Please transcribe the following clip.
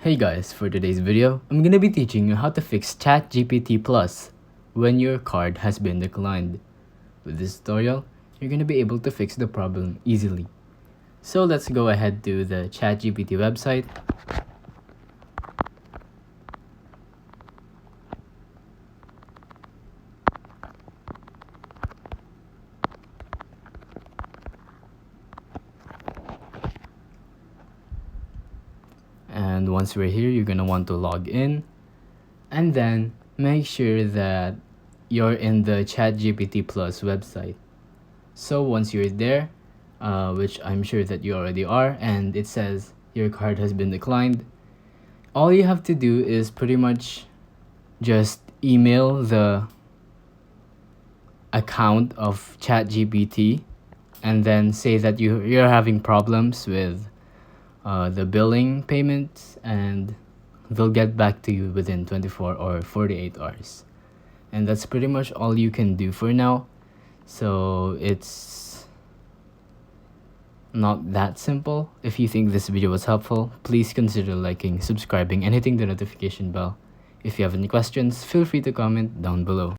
Hey guys, for today's video, I'm gonna be teaching you how to fix ChatGPT Plus when your card has been declined. With this tutorial, you're gonna be able to fix the problem easily. So let's go ahead to the ChatGPT website. And once we're here, you're gonna want to log in and then make sure that you're in the ChatGPT Plus website. So once you're there, which I'm sure that you already are, and it says your card has been declined, all you have to do is pretty much just email the account of ChatGPT and then say that you're having problems with the billing payments, and they'll get back to you within 24 or 48 hours. And that's pretty much all you can do for now. So it's not that simple. If you think this video was helpful, please consider liking, subscribing, and hitting the notification bell. If you have any questions, feel free to comment down below.